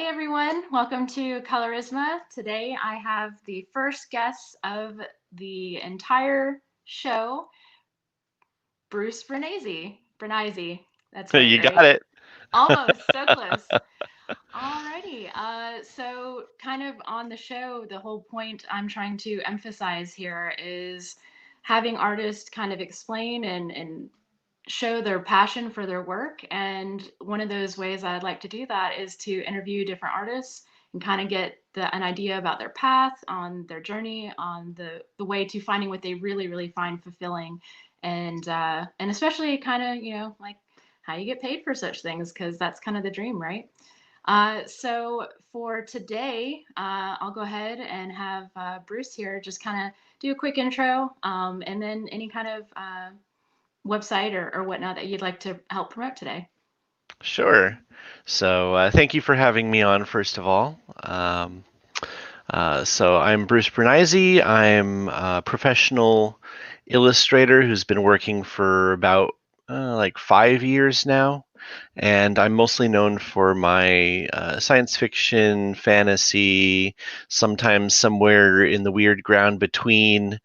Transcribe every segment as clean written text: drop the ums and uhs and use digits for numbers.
everyone, welcome to Colourisma. Today I have the first guest of the entire show, Bruce Brenneise. Brenneise, that's right, You got right? it. Almost, so close. Alrighty, so kind of on the show, the whole point I'm trying to emphasize here is having artists kind of explain and show their passion for their work. And one of those ways I'd like to do that is to interview different artists and kind of get an idea about their path, on their journey, on the way to finding what they really, really find fulfilling. And especially kind of, like how you get paid for such things, because that's kind of the dream, right? So for today, I'll go ahead and have Bruce here just kind of do a quick intro, and then any kind of website or whatnot that you'd like to help promote today. Sure. So thank you for having me on, first of all. So I'm Bruce Brenneise. I'm a professional illustrator who's been working for about like 5 years now. And I'm mostly known for my science fiction, fantasy, sometimes somewhere in the weird ground between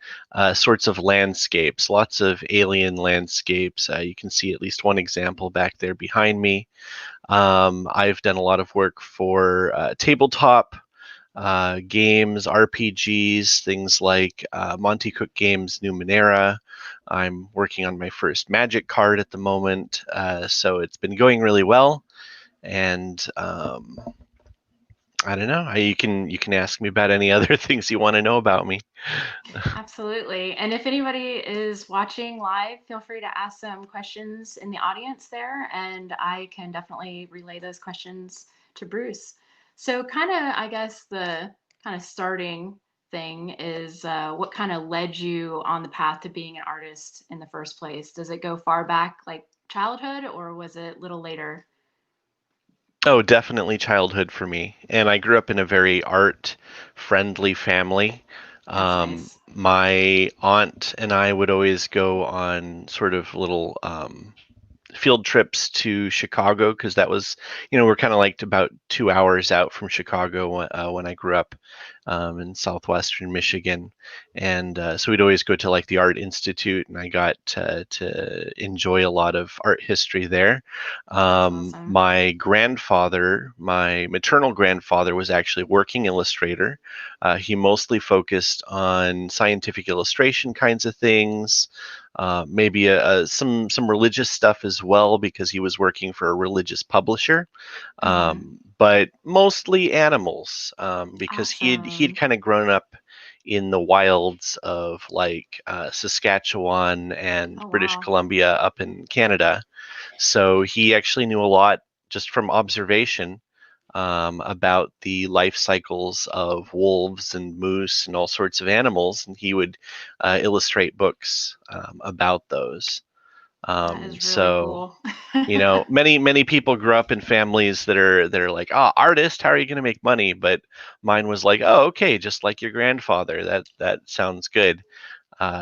sorts of landscapes, lots of alien landscapes. You can see at least one example back there behind me. I've done a lot of work for tabletop games, RPGs, things like Monte Cook Games' Numenera. I'm working on my first Magic card at the moment, so it's been going really well. And I don't know. You can ask me about any other things you want to know about me. Absolutely. And if anybody is watching live, feel free to ask some questions in the audience there, and I can definitely relay those questions to Bruce. So, kind of, I guess the kind of starting thing is what kind of led you on the path to being an artist in the first place? Does it go far back, like childhood, or was it a little later? Oh, definitely childhood for me. And I grew up in a very art friendly family. That's nice. My aunt and I would always go on sort of little field trips to Chicago because that was, we're kind of like about 2 hours out from Chicago when I grew up in southwestern Michigan, and so we'd always go to like the Art Institute, and I got to enjoy a lot of art history there. That's awesome. My maternal grandfather, was actually working illustrator. He mostly focused on scientific illustration kinds of things, maybe some religious stuff as well because he was working for a religious publisher, Mm-hmm. but mostly animals because he'd Awesome. kind of grown up in the wilds of like Saskatchewan and Oh, British wow. Columbia up in Canada, so he actually knew a lot just from observation about the life cycles of wolves and moose and all sorts of animals, and he would illustrate books about those. That is really So, cool. many people grew up in families that are like, oh, artist, how are you going to make money? But mine was like, oh, okay, just like your grandfather. That sounds good.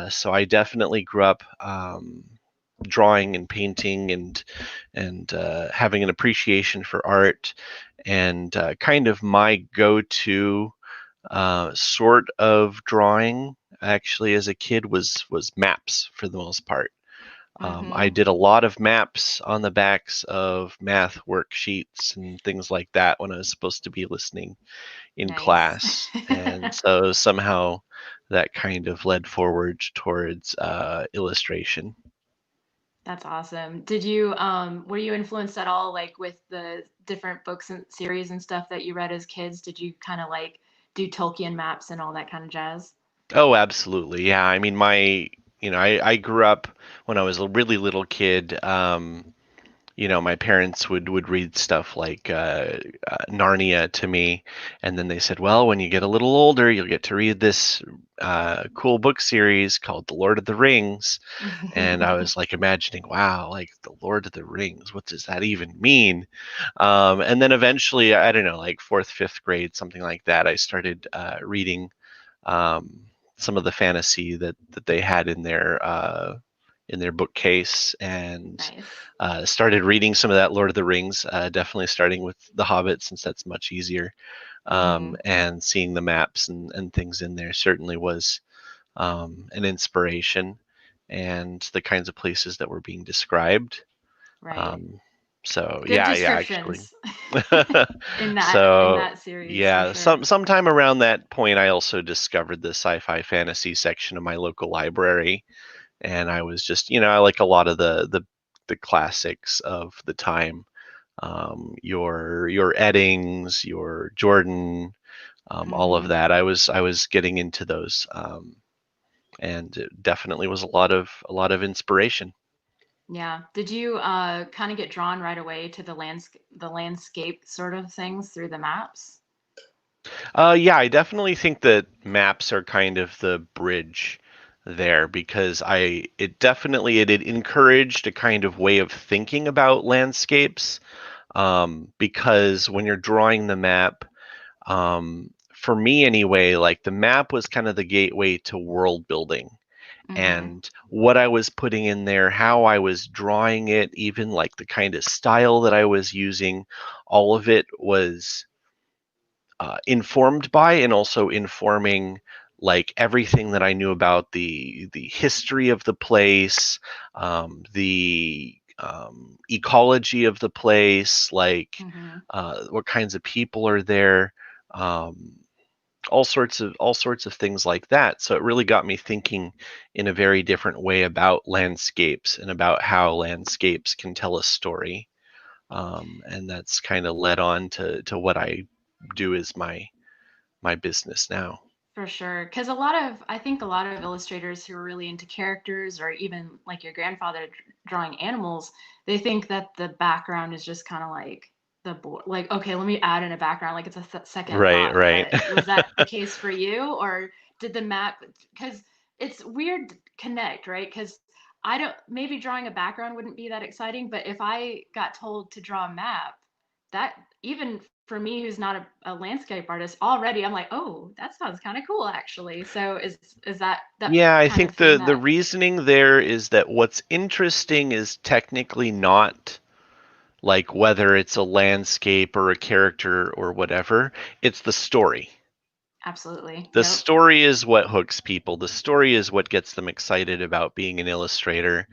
So I definitely grew up drawing and painting and having an appreciation for art, and kind of my go-to sort of drawing actually as a kid was maps for the most part. I Mm-hmm. did a lot of maps on the backs of math worksheets and things like that when I was supposed to be listening in Nice. class, and so somehow that kind of led forward towards illustration. That's awesome. Did you were you influenced at all like with the different books and series and stuff that you read as kids? Did you kind of like do Tolkien maps and all that kind of jazz? Oh, absolutely. Yeah. I mean, I grew up when I was a really little kid. My parents would read stuff like Narnia to me, and then they said, "Well, when you get a little older, you'll get to read this cool book series called The Lord of the Rings." And I was like imagining, wow, like The Lord of the Rings, what does that even mean? And then eventually, I don't know, like fourth, fifth grade, something like that, I started reading um, some of the fantasy that they had in there in their bookcase, and Nice. started reading some of that Lord of the Rings. Definitely starting with The Hobbit, since that's much easier. Mm-hmm. And seeing the maps and things in there certainly was an inspiration, and the kinds of places that were being described. Right. Um, so Good yeah, actually. descriptions in So that series for yeah, sure. sometime around that point, I also discovered the sci-fi fantasy section of my local library, and I was just, I like a lot of the classics of the time. Your Eddings, your Jordan, all of Mm-hmm. that. I was getting into those, and it definitely was a lot of inspiration. Yeah. Did you kind of get drawn right away to the landscape sort of things through the maps? Yeah, I definitely think that maps are kind of the bridge there, because it encouraged a kind of way of thinking about landscapes. Because when you're drawing the map, for me anyway, like the map was kind of the gateway to world building, Mm-hmm. and what I was putting in there, how I was drawing it, even like the kind of style that I was using, all of it was informed by, and also informing like everything that I knew about the history of the place, the ecology of the place, like Mm-hmm. what kinds of people are there, um, all sorts of things like that. So it really got me thinking in a very different way about landscapes and about how landscapes can tell a story. And that's kind of led on to what I do as my business now. For sure. Because I think a lot of illustrators who are really into characters, or even like your grandfather drawing animals, they think that the background is just kind of like the board. Like, okay, let me add in a background. Like it's a second Right, thought. right. But was that the case for you? Or did the map, because it's weird to connect, right? Because I don't, maybe drawing a background wouldn't be that exciting, but if I got told to draw a map, that even for me who's not a landscape artist already, I'm like, oh, that sounds kind of cool actually. So is that Yeah, I kind of think thing the that reasoning there is that what's interesting is technically not like whether it's a landscape or a character or whatever, it's the story. absolutely, The yep, story is what hooks people. The story is what gets them excited about being an illustrator.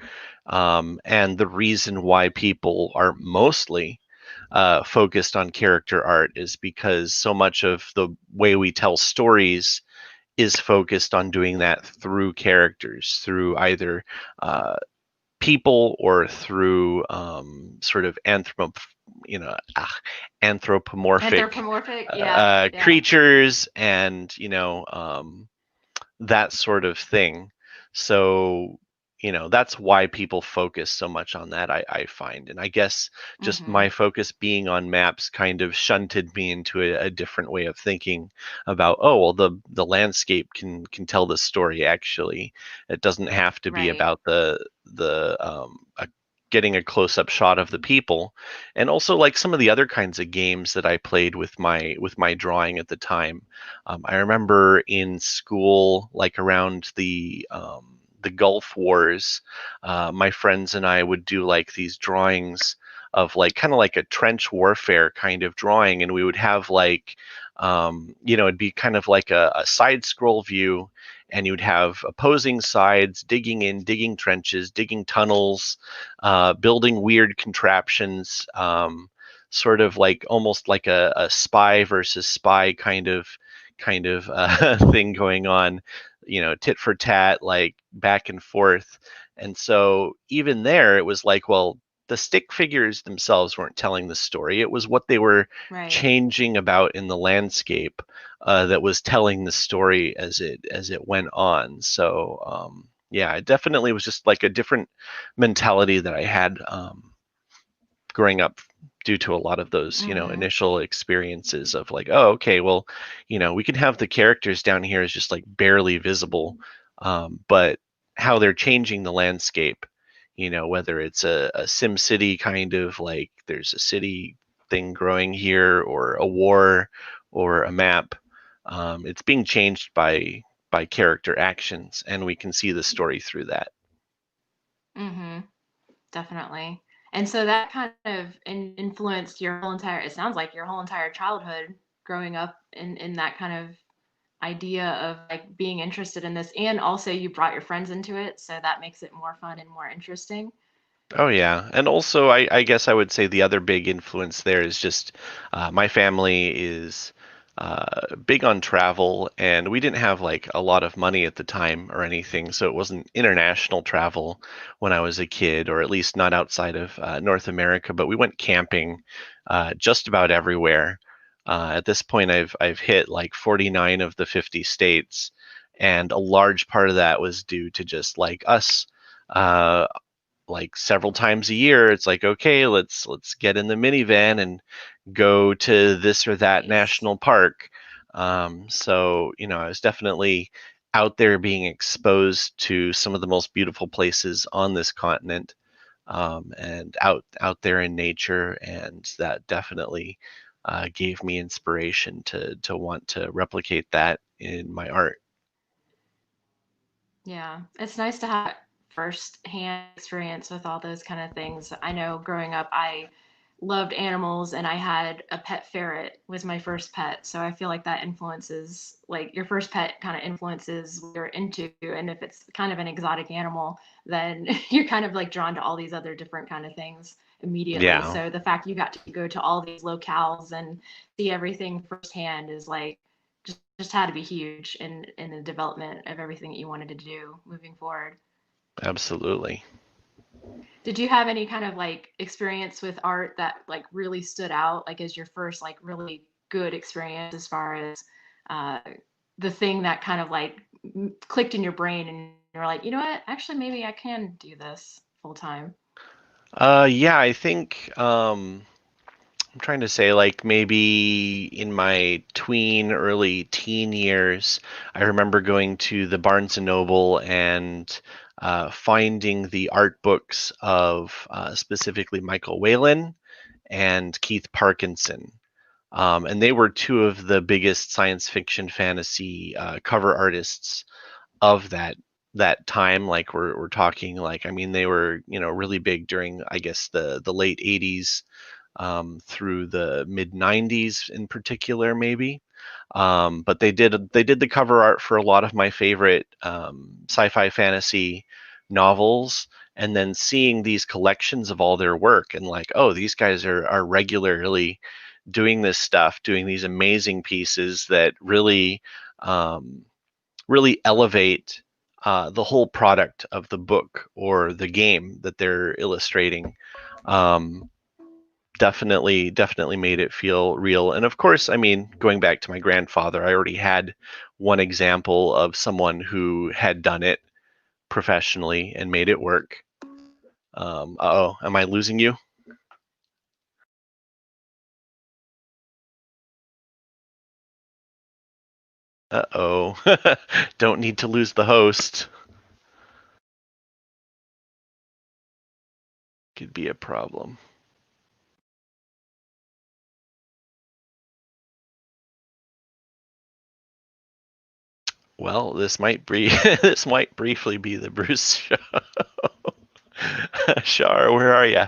And the reason why people are mostly focused on character art is because so much of the way we tell stories is focused on doing that through characters, through either uh, people or through sort of you know, anthropomorphic anthropomorphic, yeah, yeah, creatures, and that sort of thing. So, that's why people focus so much on that, I find. And I guess just mm-hmm, my focus being on maps kind of shunted me into a different way of thinking about, oh, well, the landscape can tell the story actually. It doesn't have to be right, about getting a close-up shot of the people. And also like some of the other kinds of games that I played with my drawing at the time. I remember in school, like around the Gulf Wars, my friends and I would do like these drawings of like kind of like a trench warfare kind of drawing, and we would have like, it'd be kind of like a side scroll view, and you'd have opposing sides digging in, digging trenches, digging tunnels, building weird contraptions. Sort of like almost like a spy versus spy kind of thing going on, tit for tat, like back and forth. And so even there, it was like, well, the stick figures themselves weren't telling the story. It was what they were right. changing about in the landscape that was telling the story as it went on. So yeah, it definitely was just like a different mentality that I had growing up, due to a lot of those Mm-hmm. initial experiences of like, oh, okay, well, we can have the characters down here as just like barely visible, but how they're changing the landscape, whether it's a sim city kind of like there's a city thing growing here, or a war, or a map, it's being changed by character actions, and we can see the story through that. Mm-hmm. Definitely. And so that kind of influenced your whole entire, it sounds like your whole entire childhood growing up in that kind of idea of like being interested in this. And also you brought your friends into it. So that makes it more fun and more interesting. Oh yeah, and also I guess I would say the other big influence there is just my family is big on travel, and we didn't have like a lot of money at the time or anything, so it wasn't international travel when I was a kid, or at least not outside of North America. But we went camping just about everywhere. At this point, I've hit like 49 of the 50 states, and a large part of that was due to just like us. Uh, like several times a year it's like, okay, let's get in the minivan and go to this or that Nice. national park. So I was definitely out there being exposed to some of the most beautiful places on this continent, and out there in nature, and that definitely gave me inspiration to want to replicate that in my art. Yeah, it's nice to have first-hand experience with all those kind of things. I know growing up, I loved animals, and I had a pet ferret was my first pet. So I feel like that influences, like your first pet kind of influences what you're into. And if it's kind of an exotic animal, then you're kind of like drawn to all these other different kind of things immediately. Yeah, So the fact you got to go to all these locales and see everything firsthand is like just had to be huge in the development of everything that you wanted to do moving forward. absolutely. Did you have any kind of like experience with art that like really stood out, like as your first like really good experience as far as uh, the thing that kind of like clicked in your brain and you're like, you know what, actually maybe I can do this full time. Yeah, I think I'm trying to say, like, maybe in my early teen years, I remember going to the Barnes and Noble and finding the art books of specifically Michael Whalen and Keith Parkinson. And they were two of the biggest science fiction fantasy cover artists of that time. Like we're talking, like, I mean, they were really big during, I guess, the late 80s through the mid 90s in particular, maybe. But they did the cover art for a lot of my favorite sci-fi fantasy novels, and then seeing these collections of all their work and like, oh, these guys are regularly doing this stuff, doing these amazing pieces that um, really elevate the whole product of the book or the game that they're illustrating. Um, definitely made it feel real. And of course, I mean, going back to my grandfather, I already had one example of someone who had done it professionally and made it work. Oh, am I losing you? Uh-oh. Don't need to lose the host. Could be a problem. Well, this might be this might briefly be the Bruce show. Shar, where are you?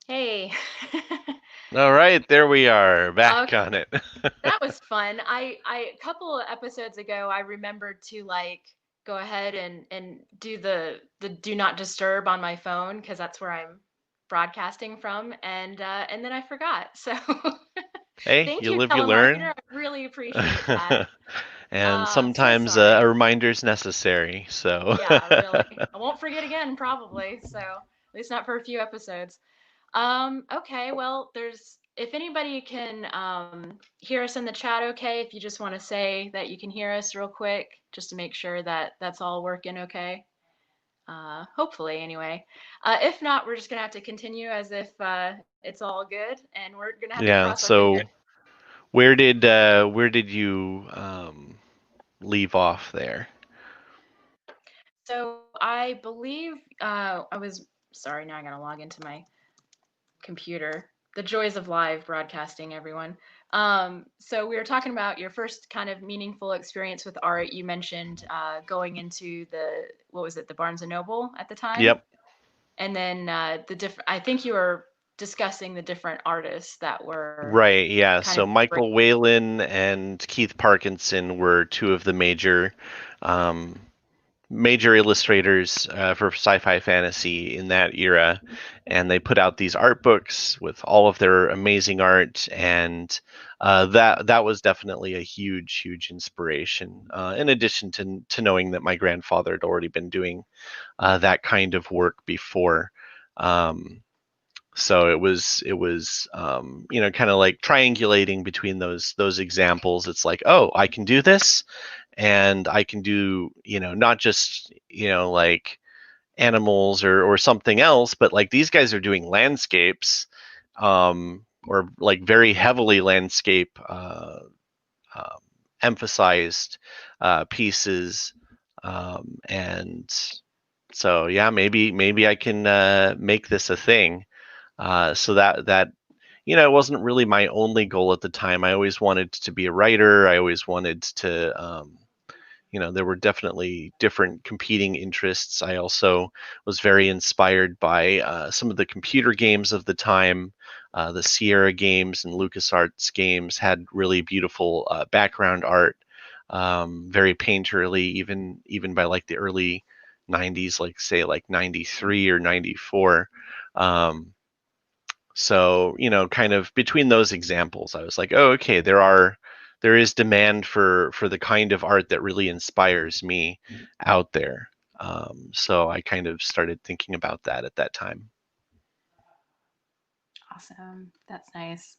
Hey. All right, there we are, back Okay. on it. That was fun. I a couple of episodes ago I remembered to like go ahead and do the do not disturb on my phone because that's where I'm broadcasting from and then I forgot. So Hey, thank you you, live, you telemarketer. learn. I really appreciate that. And So sometimes a sorry. reminder's necessary. So, Yeah, really. I won't forget again probably. So at least not for a few episodes. Okay, well, there's if anybody can hear us in the chat, okay, if you just want to say that you can hear us real quick, just to make sure that that's all working okay. Hopefully, anyway. If not, we're just gonna have to continue as if it's all good, and we're gonna have to Yeah. cross our fingers. So where did you leave off there? So I believe I was sorry. Now I gotta log into my computer. The joys of live broadcasting, everyone. So we were talking about your first kind of meaningful experience with art. You mentioned going into the what was it, the Barnes and Noble at the time, Yep. and then the different. I think you were discussing the different artists that were Right, yeah. kind of So your break. Michael Whalen and Keith Parkinson were two of the um, major illustrators for sci-fi fantasy in that era, and they put out these art books with all of their amazing art, and that was definitely a huge inspiration. In addition to knowing that my grandfather had already been doing that kind of work before. Um, so it was kind of like triangulating between those examples. It's like, oh, I can do this, and I can do, not just, like animals or something else, but like these guys are doing landscapes, or like very heavily landscape um, emphasized pieces, and so yeah, maybe I can make this a thing. So that it wasn't really my only goal at the time. I always wanted to be a writer. I always wanted to, there were definitely different competing interests. I also was very inspired by some of the computer games of the time. The Sierra games and LucasArts games had really beautiful background art, very painterly, even by like the early 90s, like say like 93 or 94. Um, so, kind of between those examples, I was like, oh, okay, there is demand for the kind of art that really inspires me out there. So I kind of started thinking about that at that time. Awesome, that's nice.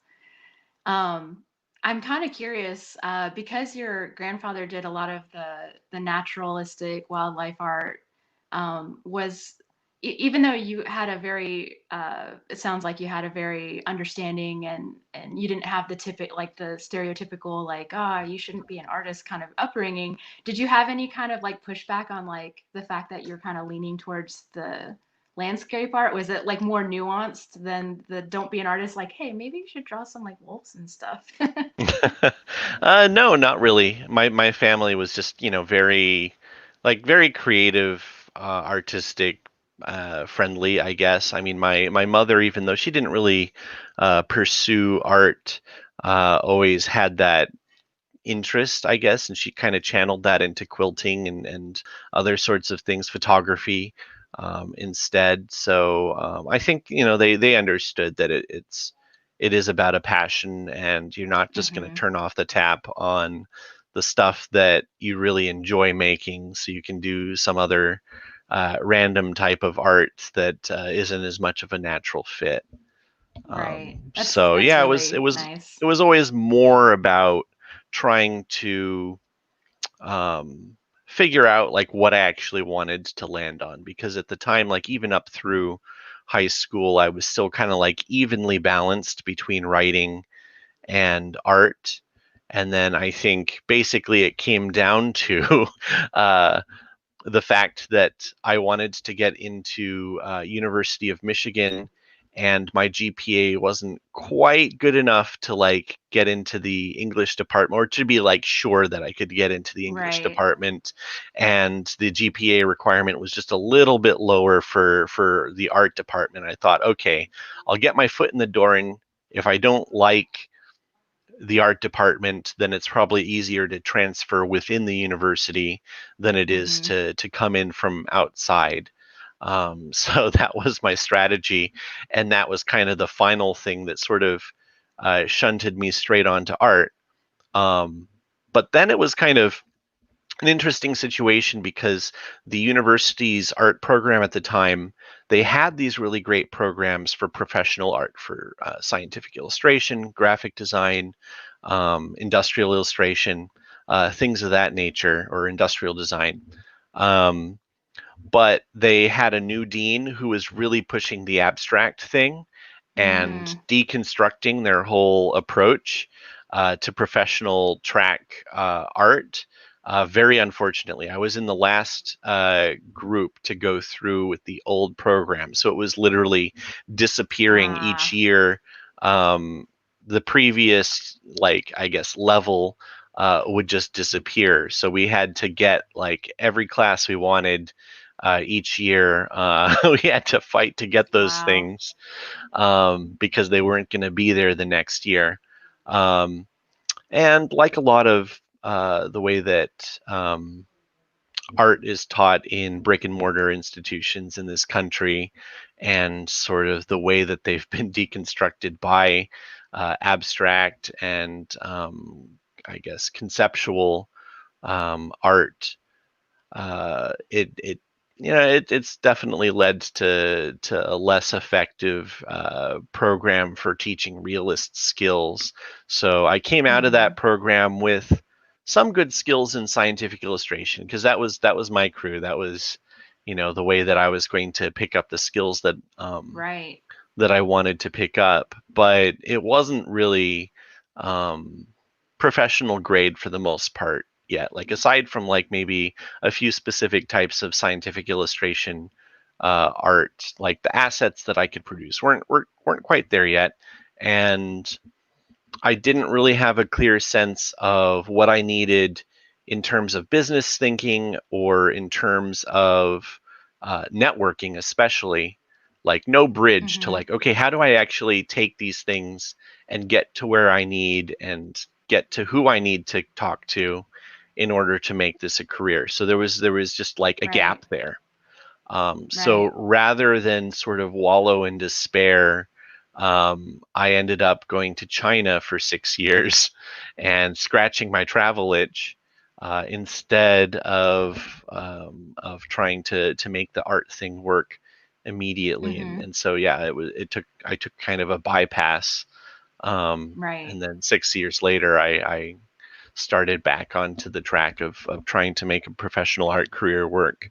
Um, I'm kind of curious because your grandfather did a lot of the naturalistic wildlife art. Was even though you had a very it sounds like you had a very understanding and you didn't have the typical like the stereotypical like you shouldn't be an artist kind of upbringing. Did you have any kind of like pushback on like the fact that you're kind of leaning towards the landscape art? Was it like more nuanced than the don't be an artist, like, hey, maybe you should draw some like wolves and stuff? No, not really. My family was just, very, like, very creative, artistic, friendly, I guess. I mean, my mother, even though she didn't really pursue art, always had that interest, I guess, and she kind of channeled that into quilting and other sorts of things, photography, instead. So I think they understood that it is about a passion, and you're not just going to Hmm. turn off the tap on the stuff that you really enjoy making, so you can do some other random type of art that isn't as much of a natural fit. Right. That's So that's yeah, it was it really was nice. it was always more about trying to um, figure out like what I actually wanted to land on, because at the time, like even up through high school, I was still kind of like evenly balanced between writing and art. And then I think basically it came down to uh, the fact that I wanted to get into University of Michigan, and my GPA wasn't quite good enough to like get into the English department, or to be like sure that I could get into the English Right. department, and the GPA requirement was just a little bit lower for the art department. I thought, okay, I'll get my foot in the door, and if I don't like the art department, then it's probably easier to transfer within the university than it is Hmm. to come in from outside. So that was my strategy, and that was kind of the final thing that sort of shunted me straight onto art. Um, but then it was kind of an interesting situation, because the university's art program at the time, they had these really great programs for professional art, for scientific illustration, graphic design, industrial illustration, things of that nature, or industrial design. Um, but they had a new dean who was really pushing the abstract thing and Mm. deconstructing their whole approach to professional track art. Very unfortunately, I was in the last group to go through with the old program, so it was literally disappearing each Ah, year. Um, the previous, like, I guess, level would just disappear. So we had to get like every class we wanted each year. We had to fight to get those wow. things because they weren't going to be there the next year. Um, and like a lot of the way that art is taught in brick and mortar institutions in this country, and sort of the way that they've been deconstructed by abstract and I guess conceptual art, it it's definitely led to a less effective program for teaching realist skills. So I came out of that Mm-hmm. program with some good skills in scientific illustration, because that was my crew. That was, the way that I was going to pick up the skills Right. that I wanted to pick up, but it wasn't really um, professional grade for the most part yet. Like, aside from like maybe a few specific types of scientific illustration art, like the assets that I could produce weren't quite there yet, and I didn't really have a clear sense of what I needed in terms of business thinking or in terms of networking, especially. Like, no bridge to Mm-hmm. like, okay, how do I actually take these things and get to where I need and get to who I need to talk to in order to make this a career. So there was just like a Right. gap there. So Right. rather than sort of wallow in despair, I ended up going to China for 6 years and scratching my travel itch instead of trying to make the art thing work immediately. And Mm-hmm. and so yeah, I took kind of a bypass, Right. and then 6 years later, I started back onto the track of trying to make a professional art career work.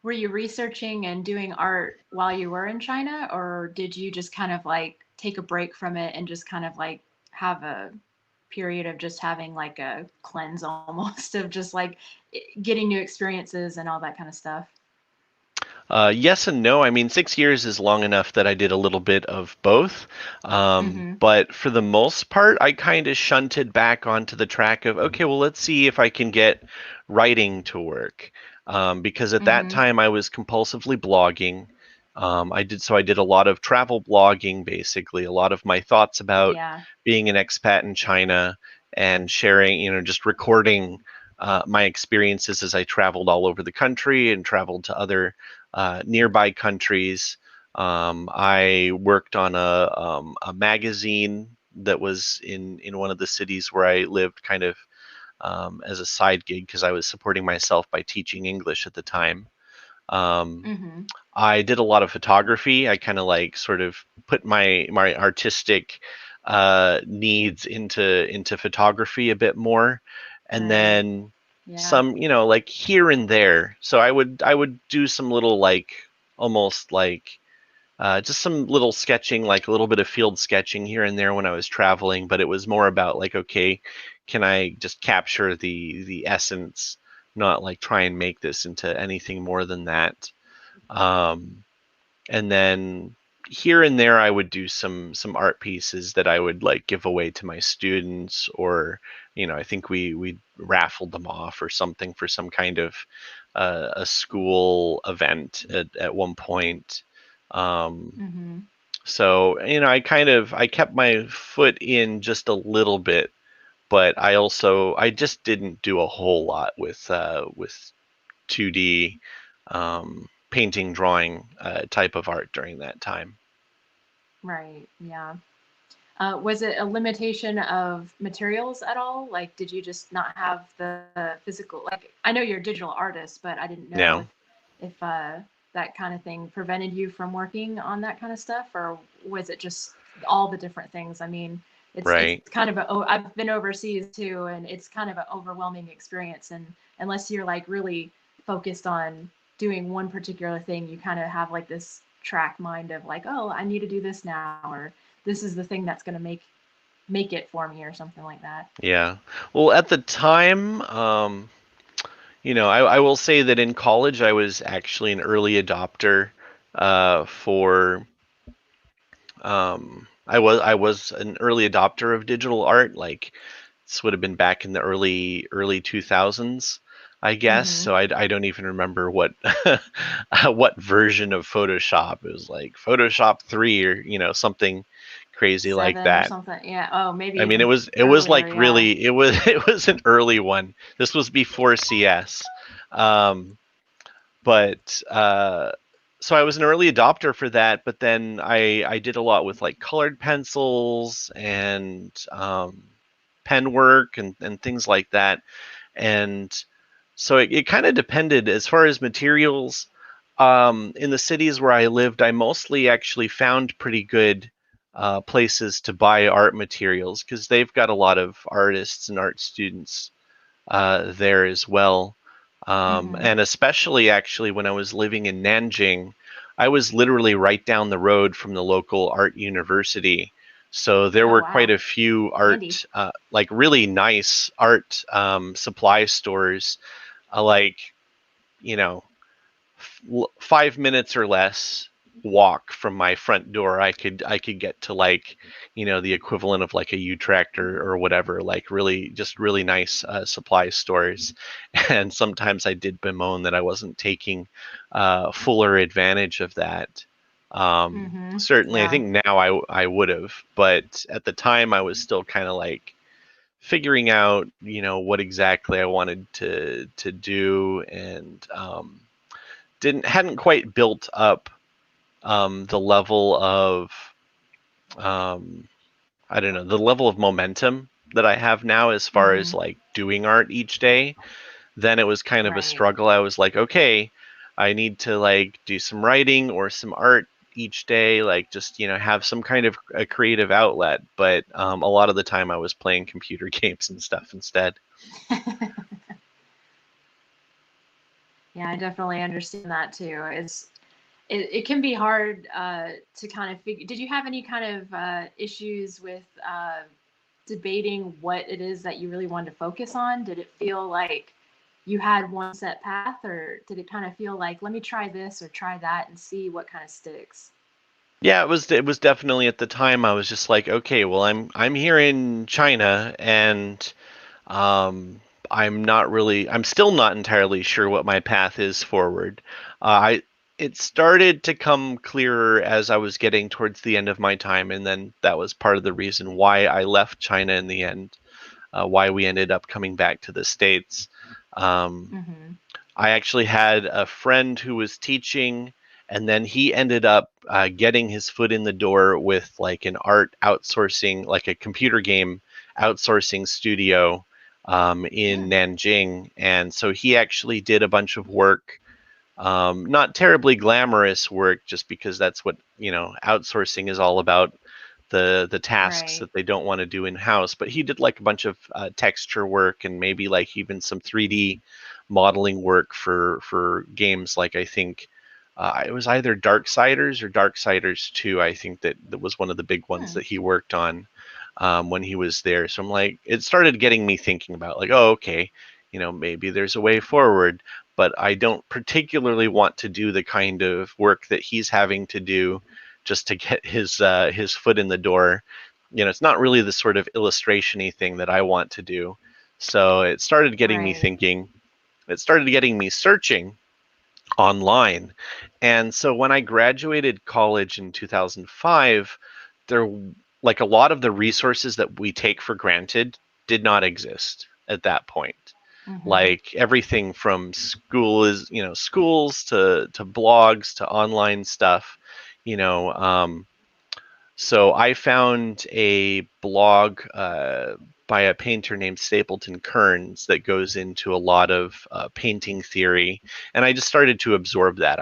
Were you researching and doing art while you were in China, or did you just kind of like take a break from it and just kind of like have a period of just having like a cleanse almost of just like getting new experiences and all that kind of stuff? Yes and no. I mean, 6 years is long enough that I did a little bit of both. Mm-hmm. But for the most part, I kind of shunted back onto the track of, okay, well, let's see if I can get writing to work. Because at that Mm-hmm. time I was compulsively blogging. I did a lot of travel blogging, basically, a lot of my thoughts about Yeah. being an expat in China and sharing, just recording my experiences as I traveled all over the country and traveled to other nearby countries. I worked on a magazine that was in one of the cities where I lived, kind of as a side gig, because I was supporting myself by teaching English at the time. Um, Mm-hmm. I did a lot of photography. I kind of like sort of put my artistic needs into photography a bit more, and Right. then Yeah. some, like here and there. So I would do some little, like, almost like just some little sketching, like a little bit of field sketching here and there when I was traveling. But it was more about like, okay, can I just capture the essence, not like try and make this into anything more than that. Um, and then here and there I would do some art pieces that I would like give away to my students, or I think we raffled them off or something for some kind of a school event at one point. um, Mm-hmm. so I kept my foot in just a little bit, but I just didn't do a whole lot with 2D painting, drawing type of art during that time. Right. Yeah. Was it a limitation of materials at all? Like, did you just not have the physical? Like, I know you're a digital artist, but I didn't know Yeah, if that kind of thing prevented you from working on that kind of stuff, or was it just all the different things? I mean, it's right. kind of a. Oh, I've been overseas too, and it's kind of an overwhelming experience. And unless you're like really focused on doing one particular thing, you kind of have like this track mind of like, oh, I need to do this now, or this is the thing that's going to make it for me, or something like that. Yeah. Well, at the time, I will say that in college I was actually an early adopter for I was an early adopter of digital art. Like this would have been back in the early 2000s, I guess. Mm-hmm. So I don't even remember what what version of Photoshop. It was like Photoshop 3 or something crazy like 7 or that. something. Yeah. Oh, maybe I mean, it even was it was earlier. like Yeah. really it was an early one. This was before CS. Um, but so I was an early adopter for that, but then I did a lot with like colored pencils and pen work and things like that. And so it kind of depended as far as materials. In the cities where I lived, I mostly actually found pretty good places to buy art materials because they've got a lot of artists and art students there as well. Mm-hmm. And especially actually when I was living in Nanjing, I was literally right down the road from the local art university. So there Oh, were quite wow. a few Handy. art, like really nice art supply stores, like, you know, 5 minutes or less walk from my front door. I could get to like the equivalent of like a Utrecht or whatever, like really nice supply stores. And sometimes I did bemoan that I wasn't taking fuller advantage of that. Mm-hmm. Certainly I Yeah. think now I would have, but at the time I was still kind of like figuring out what exactly I wanted to do. And didn't hadn't quite built up the level of um, I don't know, the level of momentum that I have now as far Mm-hmm. as like doing art each day. Then it was kind of a Right. struggle. I was like, okay, I need to like do some writing or some art each day, like just have some kind of a creative outlet. But a lot of the time I was playing computer games and stuff instead. Yeah, I definitely understand that too. It can be hard to kind of figure. Did you have any kind of issues with debating what it is that you really wanted to focus on? Did it feel like you had one set path, or did it kind of feel like, let me try this or try that and see what kind of sticks? Yeah, it was definitely at the time I was just like, okay, well I'm here in China and um I'm still not entirely sure what my path is forward. I It started to come clearer as I was getting towards the end of my time, and then that was part of the reason why I left China in the end, why we ended up coming back to the States. Um, Mm-hmm. I actually had a friend who was teaching, and then he ended up getting his foot in the door with like an art outsourcing, like a computer game outsourcing studio Yeah. in Nanjing. And so he actually did a bunch of work, not terribly glamorous work, just because that's what outsourcing is all about. The tasks Right. that they don't want to do in house, but he did like a bunch of texture work and maybe like even some 3D modeling work for games like I think it was either Darksiders or Darksiders 2. I think that was one of the big ones Hmm. that he worked on when he was there. So I'm like, it started getting me thinking about like, oh, okay, maybe there's a way forward, but I don't particularly want to do the kind of work that he's having to do just to get his foot in the door. It's not really the sort of illustration-y thing that I want to do. So it started getting me Right. thinking. It started getting me searching online. And so when I graduated college in 2005, there like a lot of the resources that we take for granted did not exist at that point. Mm-hmm. Like everything from schools to blogs to online stuff, you know, so I found a blog by a painter named Stapleton Kearns that goes into a lot of painting theory, and I just started to absorb that.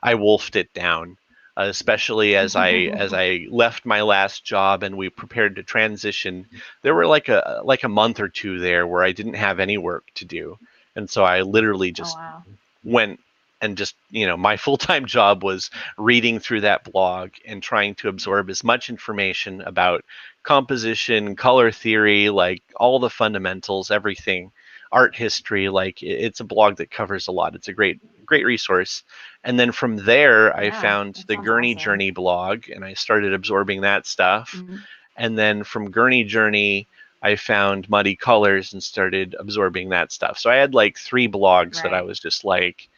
I wolfed it down, especially as I left my last job and we prepared to transition. There were like a month or two there where I didn't have any work to do, And so I literally Oh just wow. went and just, my full-time job was reading through that blog and trying to absorb as much information about composition, color theory, like all the fundamentals, everything, art history. Like it's a blog that covers a lot. It's a great resource. And then from there I Yeah, found that the sounds Gurney awesome. Journey blog and I started absorbing that stuff. Mm-hmm. And then from Gurney Journey I found Muddy Colors and started absorbing that stuff. So I had like 3 blogs that I Right. was just like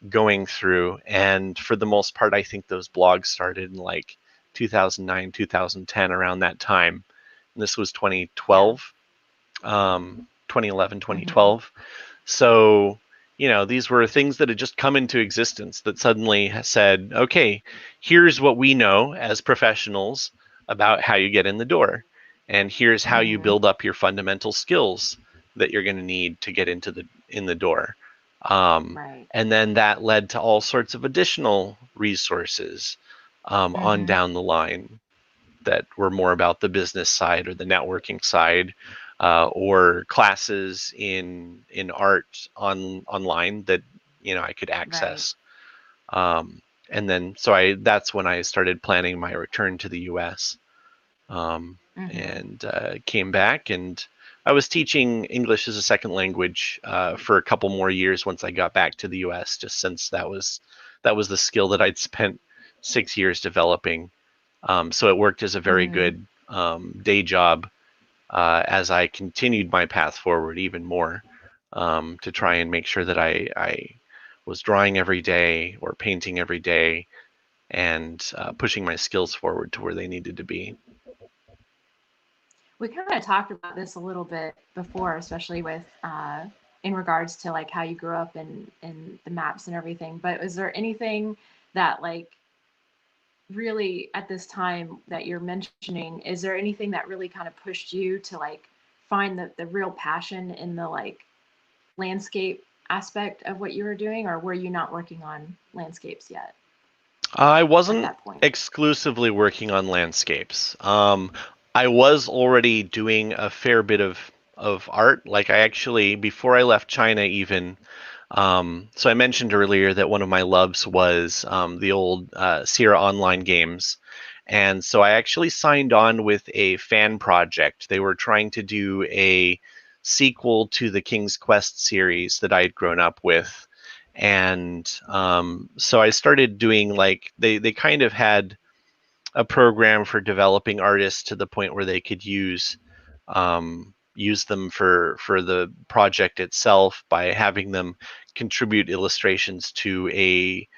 going through. And for the most part, I think those blogs started in like 2009, 2010, around that time. And this was Yeah. 2012, 2011, Mm-hmm. 2012. So, these were things that had just come into existence that suddenly said, okay, here's what we know as professionals about how you get in the door. And here's how you Mm-hmm. build up your fundamental skills that you're going to need to get in the door. Um, Right. and then that led to all sorts of additional resources on Mm-hmm. down the line that were more about the business side or the networking side, or classes in art online that I could Right. access. And then so I that's when I started planning my return to the U.S. Mm-hmm. And came back, and I was teaching English as a second language for a couple more years once I got back to the U.S. Just since that was the skill that I'd spent 6 years developing. So it worked as a very Mm-hmm. good day job as I continued my path forward even more, to try and make sure that I was drawing every day or painting every day and pushing my skills forward to where they needed to be. We kind of talked about this a little bit before, especially with in regards to like how you grew up in the maps and everything. But is there anything that like really at this time that you're mentioning, is there anything that really kind of pushed you to like find the real passion in the like landscape aspect of what you were doing, or were you not working on landscapes yet I at wasn't that point? exclusively working on landscapes. I was already doing a fair bit of art. Like I actually, before I left China, even. So I mentioned earlier that one of my loves was the old Sierra Online games. And so I actually signed on with a fan project. They were trying to do a sequel to the King's Quest series that I had grown up with. And so I started doing like they kind of had a program for developing artists to the point where they could use them for the project itself by having them contribute illustrations to a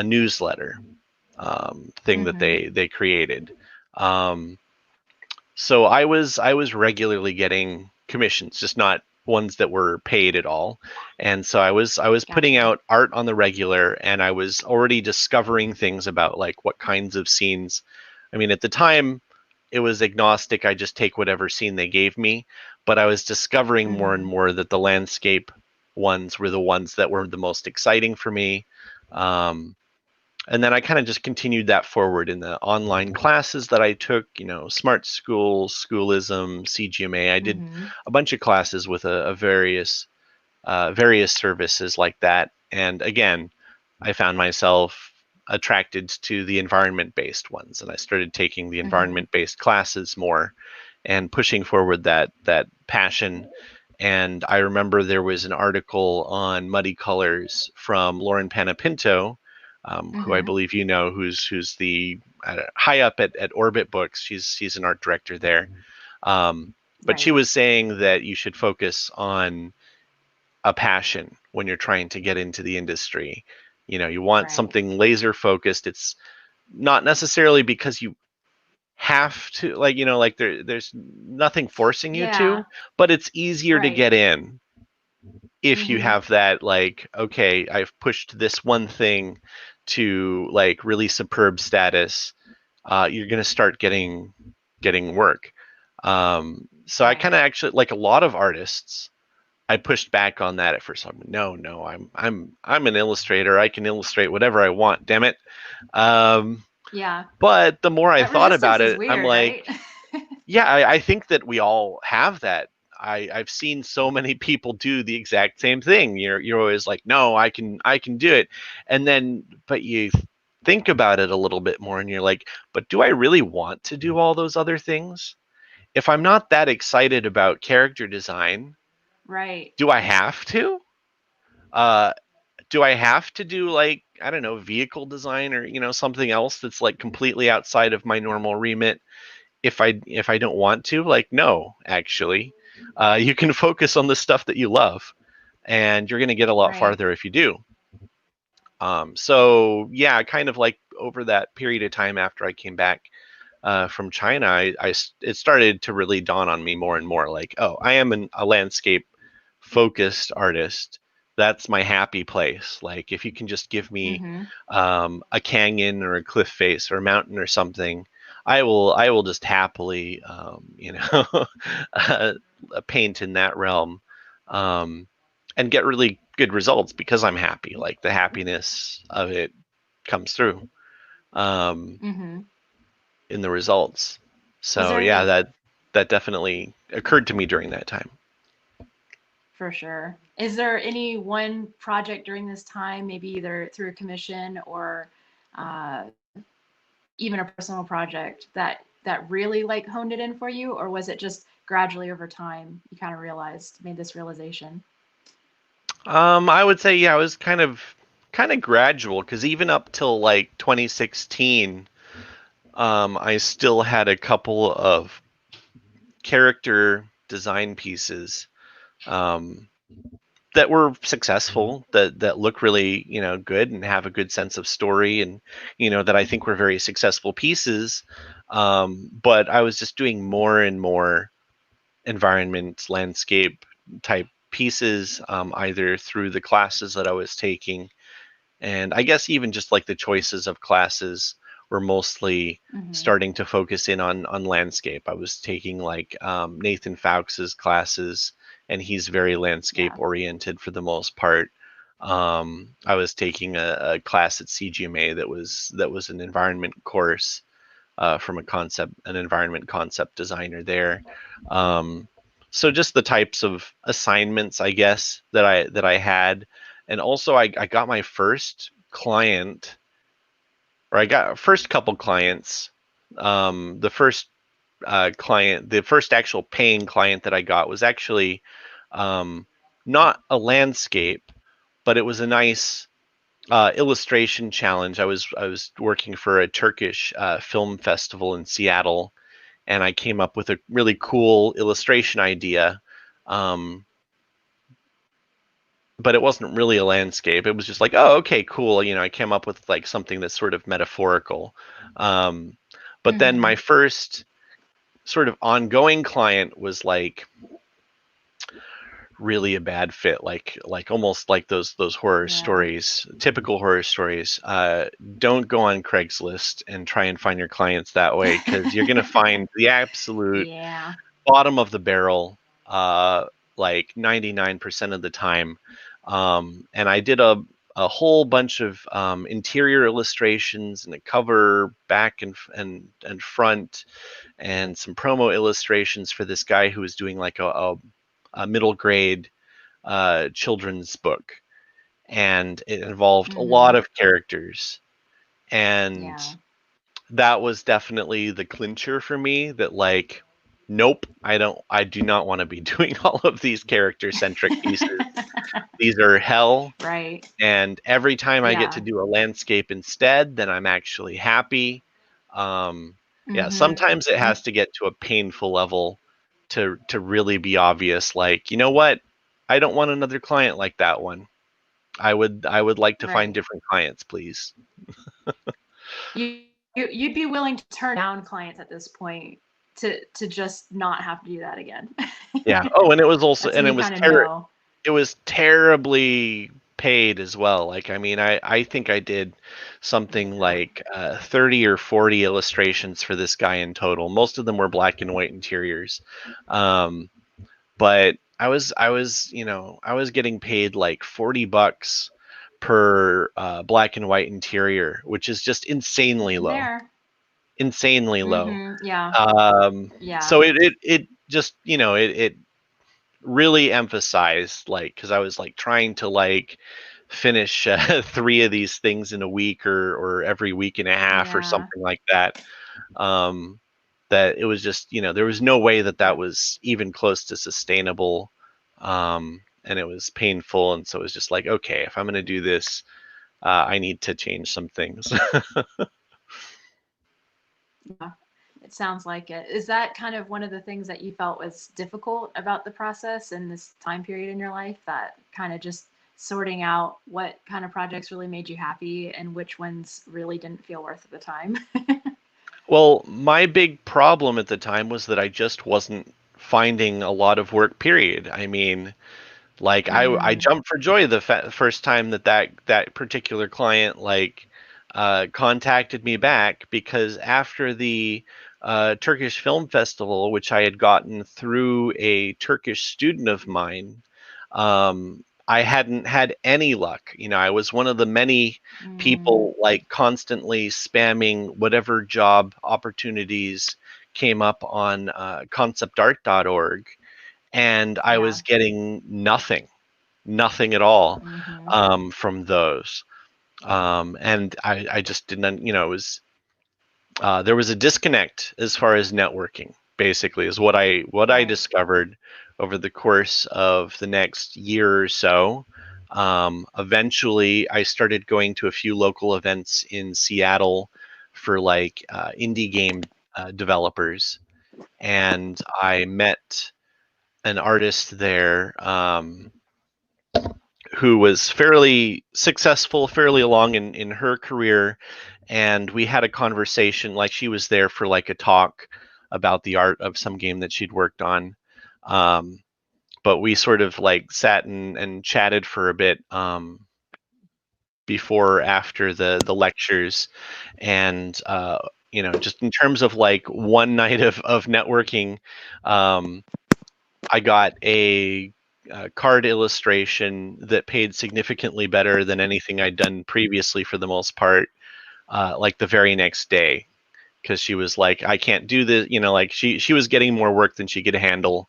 newsletter thing that Mm-hmm. they created. Um, so I was regularly getting commissions, just not ones that were paid at all. And so I was putting Gotcha. out art on the regular, and I was already discovering things about like what kinds of scenes. I mean, at the time it was agnostic. I just take whatever scene they gave me, but I was discovering more and Mm-hmm. more that the landscape ones were the ones that were the most exciting for me. Um, and then I kind of just continued that forward in the online classes that I took, Smart School, Schoolism, CGMA. I did Mm-hmm. a bunch of classes with a various services like that. And again, I found myself attracted to the environment based ones, and I started taking the Mm-hmm. environment based classes more and pushing forward that passion. And I remember there was an article on Muddy Colors from Lauren Panapinto, who I Mm-hmm. believe who's the high up at Orbit Books. She's an art director there. But she Right. was saying that you should focus on a passion when you're trying to get into the industry. You want Right. something laser focused. It's not necessarily because you have to, like there's nothing forcing you Yeah. to, but it's easier to Right. get in if you Mm-hmm. have that, like, okay, I've pushed this one thing to like really superb status. You're going to start getting work. So I kind Right. of actually, like a lot of artists, I pushed back on that at first. I'm no, I'm an illustrator. I can illustrate whatever I want. Damn it. Um, Yeah. but the more I That thought resistance about is it, I'm weird, like, right? yeah, I think that we all have that. I've seen so many people do the exact same thing. You're always like, no, I can do it, and then but you think about it a little bit more, and you're like, but do I really want to do all those other things? If I'm not that excited about character design, Right. do I have to? Uh, do I have to do like, I don't know, vehicle design or something else that's like completely outside of my normal remit if I don't want to? Like, no, actually, you can focus on the stuff that you love, and you're going to get a lot Right. farther if you do. So yeah, kind of like over that period of time after I came back from China, it started to really dawn on me more and more. Like, oh, I am a landscape focused artist. That's my happy place. Like, if you can just give me Mm-hmm. a canyon or a cliff face or a mountain or something, I will just happily uh, paint in that realm, um, and get really good results because I'm happy. Like, the happiness of it comes through. Um, Mm-hmm. in the results. Is So yeah, there, that definitely occurred to me during that time. for sure. Is there any one project during this time, maybe either through a commission or uh, even a personal project that really like honed it in for you, or was it just gradually over time you kind of made this realization? I would say yeah, it was kind of gradual because even up till like 2016, I still had a couple of character design pieces um, that were successful, that look really good and have a good sense of story, and that I think were very successful pieces. But I was just doing more and more environment landscape type pieces, either through the classes that I was taking, and I guess even just like the choices of classes were mostly Mm-hmm. starting to focus in on landscape. I was taking like Nathan Fowkes's classes, and he's very landscape Yeah. oriented for the most part. I was taking a class at CGMA that was an environment course, from an environment concept designer there. Um, so just the types of assignments, I guess, that I had, and also I got my first client, or I got first couple clients. The first client, the first actual paying client that I got was actually um, not a landscape, but it was a nice illustration challenge. I was working for a Turkish film festival in Seattle, and I came up with a really cool illustration idea. Um, but it wasn't really a landscape. It was just like, oh, okay, cool. I came up with like something that's sort of metaphorical. Um, but then Mm-hmm. my first sort of ongoing client was like really a bad fit, like almost like those horror Yeah. stories, typical horror stories. Don't go on Craigslist and try and find your clients that way, because you're gonna find the absolute Yeah. bottom of the barrel, like 99% of the time. And I did a whole bunch of interior illustrations and a cover back and front, and some promo illustrations for this guy who was doing like a middle grade children's book, and it involved a lot Mm-hmm. of characters, and Yeah. that was definitely the clincher for me, that like, nope, I do not want to be doing all of these character centric pieces. These are hell, Right. and every time I get to Yeah. do a landscape instead, then I'm actually happy. um yeah, Mm-hmm. sometimes it has to get to a painful level to really be obvious, like, you know what, I don't want another client like that one. I would like to find Right. different clients, please. You'd be willing to turn down clients at this point to just not have to do that again. Yeah. Oh, and it was also, That's when and you kind of know. it was terribly paid as well. Like, I mean, I think I did something Yeah. like 30 or 40 illustrations for this guy in total. Most of them were black and white interiors. Um, but I was getting paid like $40 per black and white interior, which is just insanely Getting low. there. Insanely low. Mm-hmm. Yeah. Um, Yeah. so it just, really emphasized, like, because I was like trying to like finish 3 of these things in a week or every week and a half or Yeah. something like that. Um, that it was just, there was no way that that Yep. was even close to sustainable. And it was painful. And so it was just like, okay, if I'm going to do this, I need to change some things. Yeah. It sounds like it. Is that kind of one of the things that you felt was difficult about the process in this time period in your life? That kind of just sorting out what kind of projects really made you happy and which ones really didn't feel worth the time? Well, my big problem at the time was that I just wasn't finding a lot of work, period. I mean, like I Mm, jumped for joy the first time that particular client contacted me back, because after the Turkish Film Festival, which I had gotten through a Turkish student of mine, I hadn't had any luck. I was one of the many mm, people like constantly spamming whatever job opportunities came up on conceptart.org, and I yeah. was getting nothing at all Mm-hmm. from those. And I just didn't, it was there was a disconnect as far as networking. Basically, is what I Right. discovered over the course of the next year or so. Eventually, I started going to a few local events in Seattle for like indie game developers, and I met an artist there. Who was fairly successful, fairly along in her career, and we had a conversation. Like, she was there for like a talk about the art of some game that she'd worked on. Um, but we sort of like sat and chatted for a bit before after the lectures, and just in terms of like one night of networking, um, I got a card illustration that paid significantly better than anything I'd done previously for the most part, like the very next day, because she was like, I can't do this, like she was getting more work than she could handle.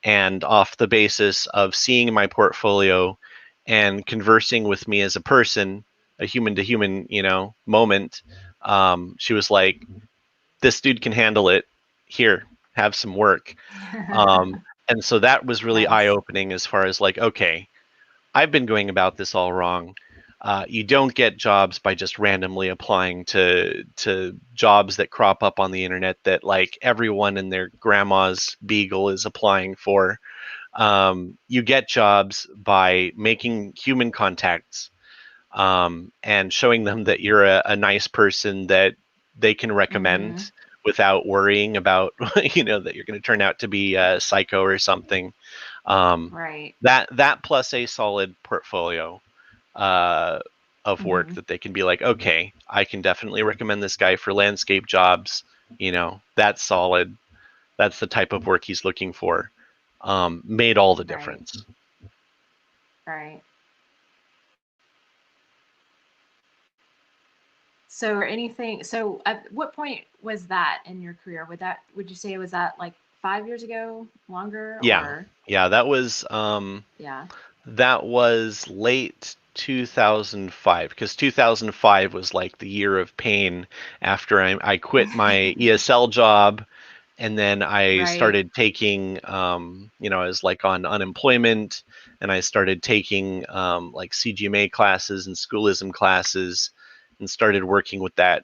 And off the basis of seeing my portfolio and conversing with me as a person, a human to human, moment, she was like, this dude can handle it. Here, have some work. And so that was really eye Nice. opening as far as like, okay, I've been going about this all wrong. You don't get jobs by just randomly applying to jobs that crop up on the internet that like everyone and their grandma's beagle is applying for. You get jobs by making human contacts, and showing them that you're a nice person that they can Mm-hmm. recommend without worrying about that you're going to turn out to be a psycho or something. um, Right. that plus a solid portfolio uh, of work Mm-hmm. that they can be like, okay, I can definitely recommend this guy for landscape jobs. That's solid. That's the type of work he's looking for. Made all the Right. difference. Right. So, or anything. So, at what point was that in your career? Would you say it was that like 5 years ago, longer, Yeah, or yeah, yeah? that was late 2005, because 2005 was like the year of pain after I quit my ESL job, and then I Right. started taking, I was like on unemployment, and I started taking like CGMA classes and schoolism classes, and started working with that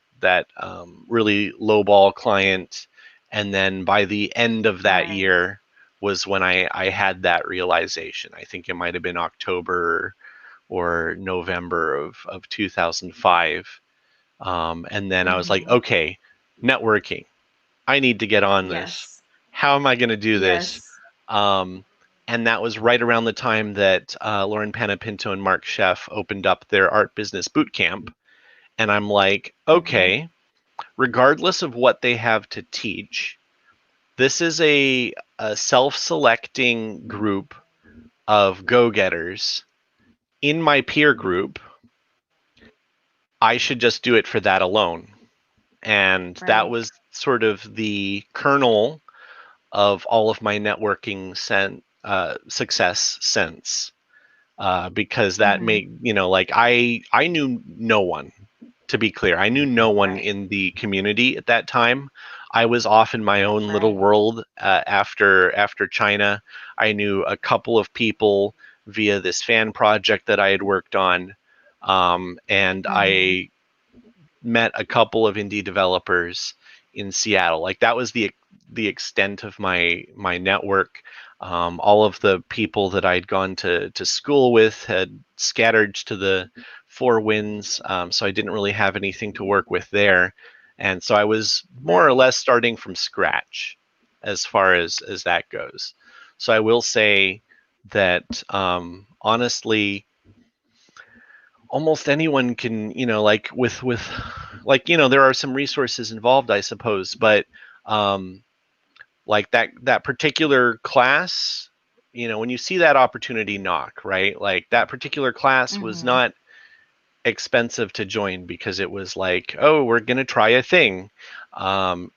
really lowball client. And then by the end of that Right. year was when I had that realization. I think it might have been October or November of 2005. And then I was like, Mm-hmm. okay, networking. I need to get on this. Yes. How am I going to do this? Yes. Um, and that was right around the time that Lauren Panapinto and Mark Sheff opened up their art business boot camp. And I'm like, Mm-hmm. okay, regardless of what they have to teach, this is a self selecting group of go getters in my peer group. I should just do it for that alone. And that Right. was sort of the kernel of all of my networking success since, because that Mm-hmm. made, like I knew no one. To be clear, I knew no one Right. in the community at that time. I was off in my own little Right. world after China. I knew a couple of people via this fan project that I had worked on, and Mm-hmm. I met a couple of indie developers in Seattle. Like that was the extent of my network. All of the people that I'd gone to school with had scattered to the four winds, so I didn't really have anything to work with there, and so I was more or Right. less starting from scratch as far as that goes. So I will say that, honestly, almost anyone can, like with like, there are some resources involved, I suppose, but, um like that particular class, when you see that opportunity knock, right, like that particular class was Mm-hmm. not expensive to join because it was like, oh, we're going to try a thing.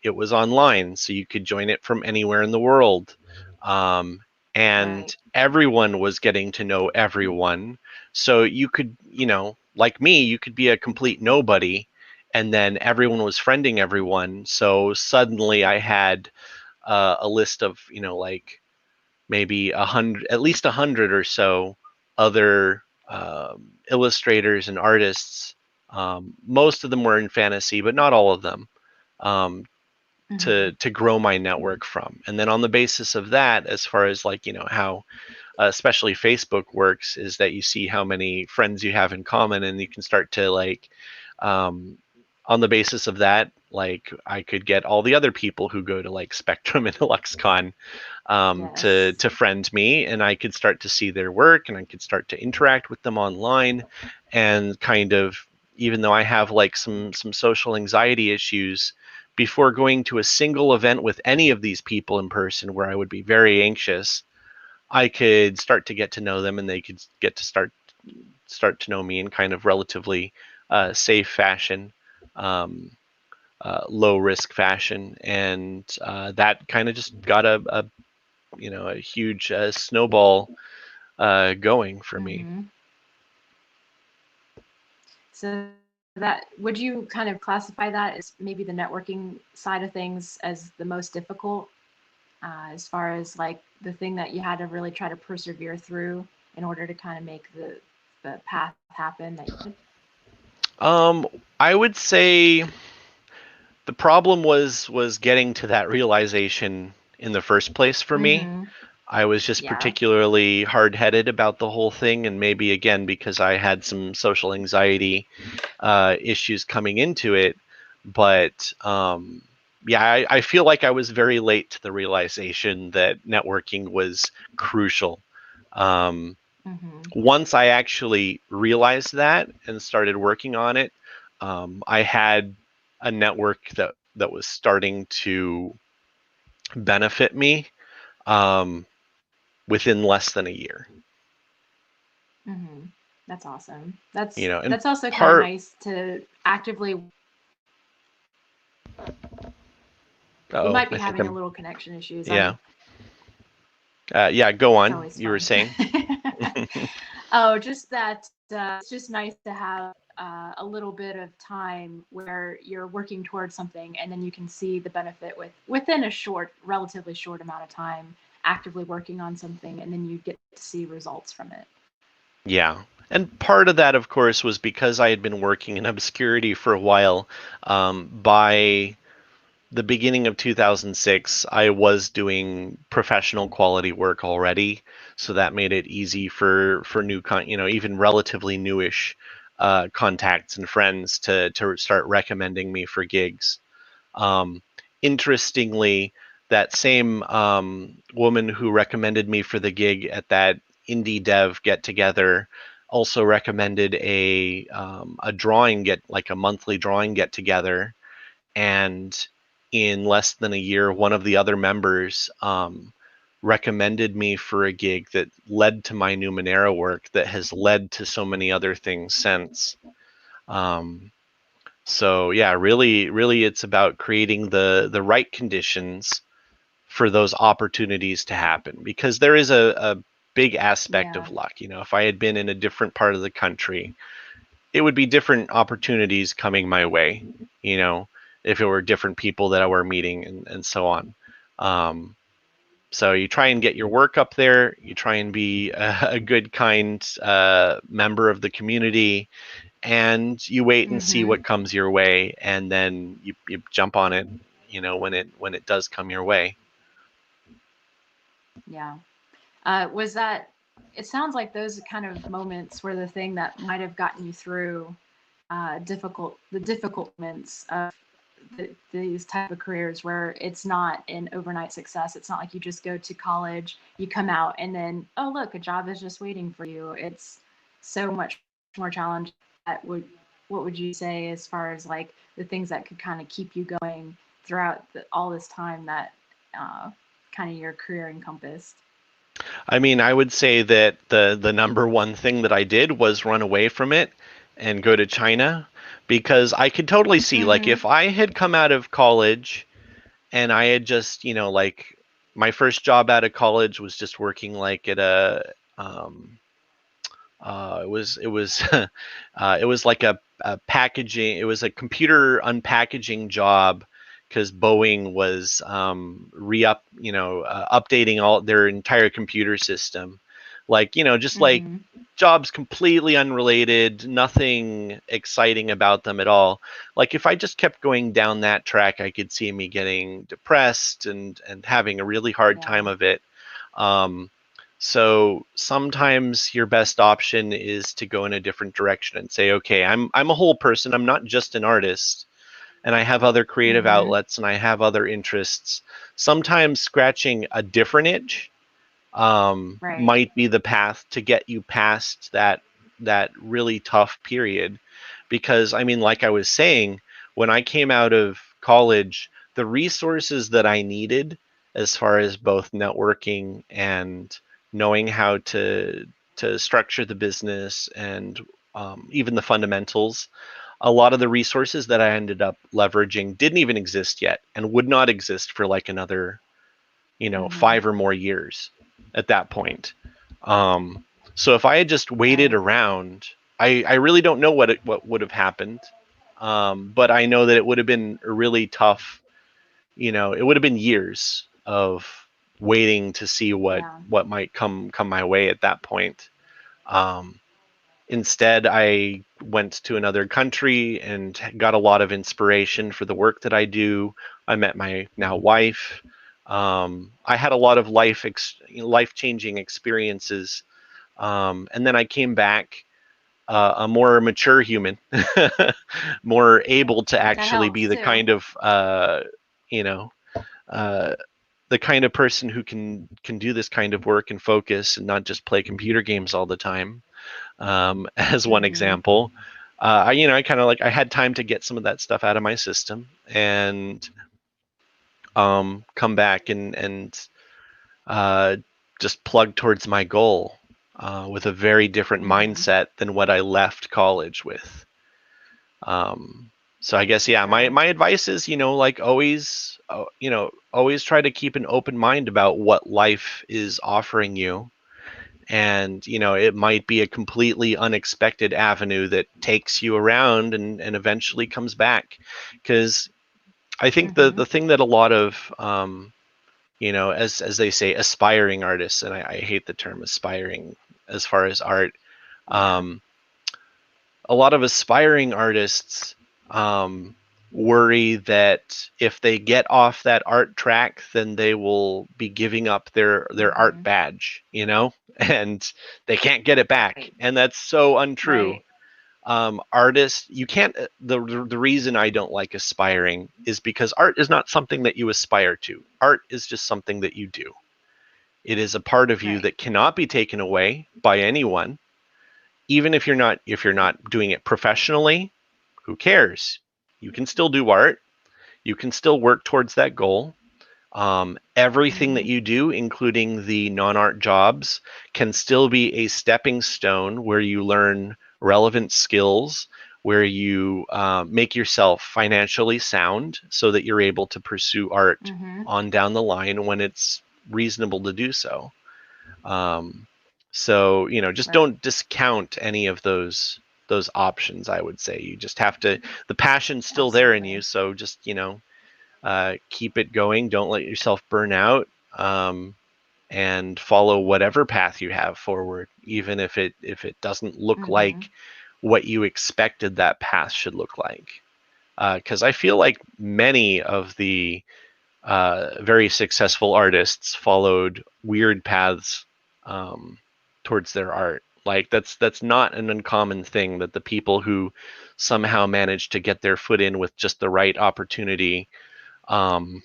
It was online, so you could join it from anywhere in the world. Um, and Right. everyone was getting to know everyone. So you could, like me, you could be a complete nobody, and then everyone was friending everyone. So suddenly I had a list of, like maybe 100, at least 100 or so other illustrators and artists. Most of them were in fantasy, but not all of them. Um, Mm-hmm. to grow my network from, and then on the basis of that, as far as like how especially Facebook works, is that you see how many friends you have in common, and you can start to like, um, on the basis of that, like I could get all the other people who go to like Spectrum and LuxCon, Yes. to friend me, and I could start to see their work, and I could start to interact with them online, and kind of, even though I have like some social anxiety issues, before going to a single event with any of these people in person where I would be very anxious, I could start to get to know them, and they could get to start to know me in kind of relatively safe fashion. Low risk fashion, and that kind of just got a huge snowball going for me. Mm-hmm. So that would you kind of classify that as maybe the networking side of things as the most difficult, as far as like the thing that you had to really try to persevere through in order to kind of make the path happen that you did? Um, I would say the problem was getting to that realization in the first place for me. Mm-hmm. I was just Yeah. particularly hard headed about the whole thing, and maybe again because I had some social anxiety issues coming into it. But yeah, I feel like I was very late to the realization that networking was crucial. Um, Mm-hmm. Once I actually realized that and started working on it, I had a network that was starting to benefit me, um, within less than a year. Mm-hmm. That's awesome. And That's also kind of part. nice to actively. We Oh, might be I think having a I'm. little connection issues. Yeah. Yeah. Go It's on. always You were fun. saying. Oh, just that it's just nice to have a little bit of time where you're working towards something and then you can see the benefit within a relatively short amount of time, actively working on something, and then you get to see results from it. Yeah. And part of that, of course, was because I had been working in obscurity for a while. By the beginning of 2006, I was doing professional quality work already, so that made it easy for even relatively newish contacts and friends to start recommending me for gigs. Um, Interestingly, that same woman who recommended me for the gig at that indie dev get together also recommended a drawing get like a monthly drawing get together, and in less than a year, one of the other members recommended me for a gig that led to my Numenera work that has led to so many other things since. Um, so yeah, really, really, it's about creating the right conditions for those opportunities to happen, because there is a big aspect Yeah. of luck. If I had been in a different part of the country, it would be different opportunities coming my way, you know, if it were different people that I were meeting, and so on. Um, so you try and get your work up there. You try and be a good, kind member of the community, and you wait and see Mm-hmm. what comes your way, and then you jump on it, when it does come your way. Yeah. Was that? It sounds like those kind of moments were the thing that might have gotten you through the difficult moments of these type of careers where it's not an overnight success. It's not like you just go to college, you come out, and then oh look, a job is just waiting for you. It's so much more challenging. That would What would you say as far as like the things that could kind of keep you going throughout all this time that uh, kind of your career encompassed? I mean, I would say that the number one thing that I did was run away from it and go to China, because I could totally see, like, Mm-hmm. if I had come out of college and I had just, like, my first job out of college was just working like at um it was it was like a packaging. It was a computer unpackaging job, because Boeing was updating all their entire computer system. Like, just like Mm-hmm. jobs completely unrelated, nothing exciting about them at all. Like, if I just kept going down that track, I could see me getting depressed and having a really hard time Yeah. of it. Um, so sometimes your best option is to go in a different direction and say, okay, I'm a whole person. I'm not just an artist, and I have other creative Mm-hmm. outlets and I have other interests. Sometimes scratching a different itch Right. might be the path to get you past that really tough period. Because, I mean, like I was saying, when I came out of college, the resources that I needed, as far as both networking and knowing how to structure the business, and even the fundamentals, a lot of the resources that I ended up leveraging didn't even exist yet, and would not exist for like another, Mm-hmm. 5 or more years at that point. Um, so if I had just waited Right. around, I really don't know what would have happened. But I know that it would have been a really tough. It would have been years of waiting to see what Yeah. what might come my way at that point. Um, Instead, I went to another country and got a lot of inspiration for the work that I do. I met my now wife. I had a lot of life changing experiences, and then I came back a more mature human, more able to That actually be helps the too. kind of you know uh, the kind of person who can do this kind of work and focus, and not just play computer games all the time, as one Mm-hmm. example. I kind of like, I had time to get some of that stuff out of my system, and come back and uh, just plug towards my goal, with a very different Mm-hmm. mindset than what I left college with. Um, so I guess, yeah, my Right. my advice is, like, always try to keep an open mind about what life is offering you. And it might be a completely unexpected avenue that takes you around, and eventually comes back. Because I think the Mm-hmm. thing that a lot of, as they say, aspiring artists, and I hate the term aspiring as far as art. Yeah. um, a lot of aspiring artists um, worry that if they get off that art track, then they will be giving up their art Mm-hmm. badge, and they can't get it back. Right. And that's so untrue. Right. Artists, you can't. The reason I don't like aspiring is because art is not something that you aspire to. Art is just something that you do. It is a part of you Right. that cannot be taken away by anyone, even if you're not doing it professionally. Who cares? You can still do art. You can still work towards that goal. Everything that Mm-hmm. you do, including the non-art jobs, can still be a stepping stone where you learn relevant skills, where you make yourself financially sound so that you're able to pursue art Mm-hmm. on down the line when it's reasonable to do so. Um, so just Right. don't discount any of those options. I would say you just have to. The passion's still there in you, Absolutely. so just keep it going. Don't let yourself burn out. And follow whatever path you have forward, even if it doesn't look Mm-hmm. like what you expected that path should look like. Because I feel like many of the very successful artists followed weird paths um, towards their art. Like that's not an uncommon thing, that the people who somehow managed to get their foot in with just the right opportunity um,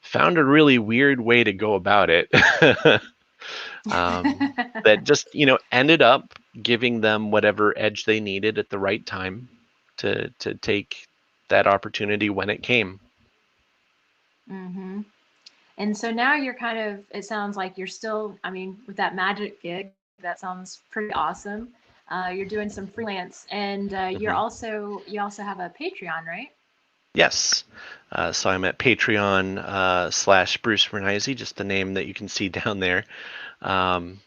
found a really weird way to go about it. um, that just ended up giving them whatever edge they needed at the right time to take that opportunity when it came. Mm-hmm. And so now you're kind of, it sounds like you're still, I mean, with that magic gig, that sounds pretty awesome. You're doing some freelance, and Mm-hmm. you also have a Patreon, right? Yes. So I'm at Patreon / Bruce Brenneise, just the name that you can see down there um,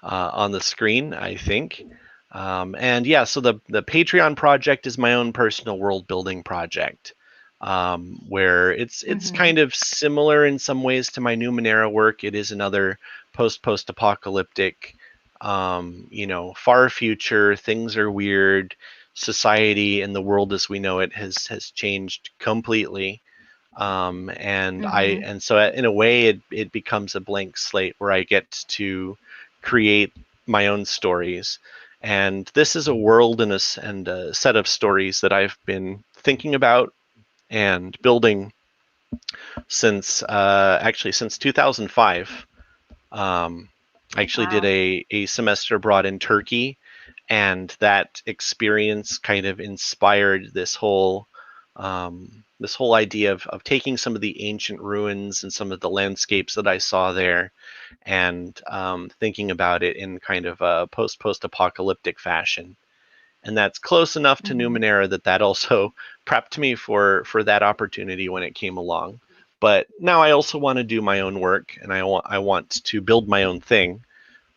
on the screen, I think. And yeah, so the Patreon project is my own personal world building project, where it's Mm-hmm. kind of similar in some ways to my Numenera work. It is another post apocalyptic, far future. Things are weird. Society and the world as we know it has changed completely. Mm-hmm. And so in a way it becomes a blank slate where I get to create my own stories. And this is a world and a set of stories that I've been thinking about and building since 2005. um, I actually did Wow. a semester abroad in Turkey, and that experience kind of inspired this whole idea of taking some of the ancient ruins and some of the landscapes that I saw there, and thinking about it in kind of a post apocalyptic fashion. And that's close enough to Mm-hmm. Numenera that also prepped me for that opportunity when it came along. But now I also want to do my own work, and I want to build my own thing.